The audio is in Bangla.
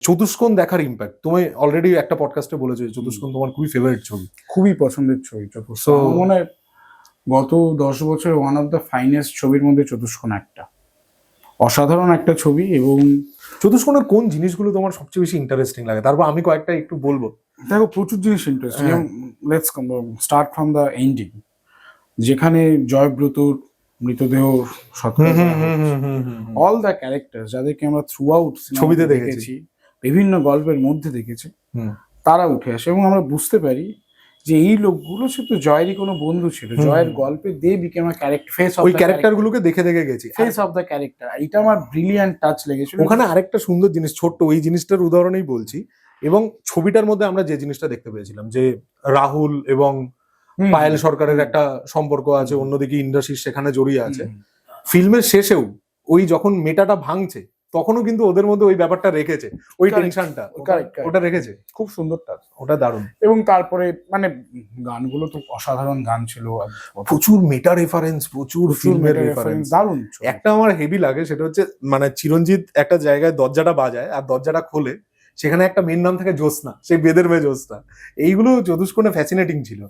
চতুষ্কোণ দেখার ইম্প্যাক্ট, তুমি অলরেডি একটা পডকাস্টে বলেছো যে চতুষ্কোণ তোমার খুবই ফেভারিট ছবি। খুবই পছন্দের ছবি চতুষ্কোণ। আমার মনে হয় গত 10 বছরে ওয়ান অফ দ্য ফাইনেস্ট ছবির মধ্যে চতুষ্কোণ একটা। অসাধারণ একটা ছবি। এবং চতুষ্কোণের কোন জিনিসগুলো তোমার সবচেয়ে বেশি ইন্টারেস্টিং লাগে? তারপর আমি কয়েকটা একটু বলবো। দেখো, প্রচুর জিনিস ইন্টারেস্টিং। হ্যাঁ। Let's start from the ending, যেখানে জয়ব্রতর মৃতদেহ সৎকার করা হচ্ছে। অল দ্য ক্যারেক্টার যাদেরকে আমরা থ্রু আউট ছবিতে দেখেছি, বিভিন্ন গল্পের মধ্যে দেখেছি, হুম। তারা উঠে আসে এবং আমরা বুঝতে পারি যে এই লোকগুলো শুধু জয়েরই কোনো বন্ধু ছিল। জয়ের গল্পে they became a character, face of ওই ক্যারেক্টারগুলোকে দেখে দেখে গেছি। Face of the character. এটা আমার ব্রিলিয়ান্ট টাচ লেগেছিল। ওখানে আরেকটা সুন্দর জিনিস, ছোট্ট ওই জিনিসটার উদাহরণেই বলছি, এবং ছবিটার মধ্যে আমরা যে জিনিসটা দেখতে পেয়েছিলাম যে রাহুল এবং পায়েল সরকারের একটা সম্পর্ক আছে, অন্যদিকে ইন্দ্রাশিস সেখানে জড়িয়ে আছে। ফিল্মের শেষেও ওই যখন মেটাটা ভাঙছে তখনও কিন্তু ওদের মধ্যে ওই ব্যাপারটা রেখেছে, ওই টেনশনটা ওটা রেখেছে। খুব সুন্দর টাচ, ওটা দারুণ। এবং তারপরে মানে গানগুলো তো অসাধারণ গান ছিল, প্রচুর মেটা রেফারেন্স, প্রচুর ফিল্মের রেফারেন্স। দারুণ। একটা আমার হেভি লাগে, সেটা হচ্ছে মানে চিরঞ্জিত একটা জায়গায় দরজাটা বাজায় আর দরজাটা খোলে, সেখানে একটা মেয়ের নাম থাকে জ্যোৎস্না, সেই বেদের মেয়ে জ্যোৎস্না। এইগুলো চতুষ্কোণে ফ্যাসিনেটিং ছিল।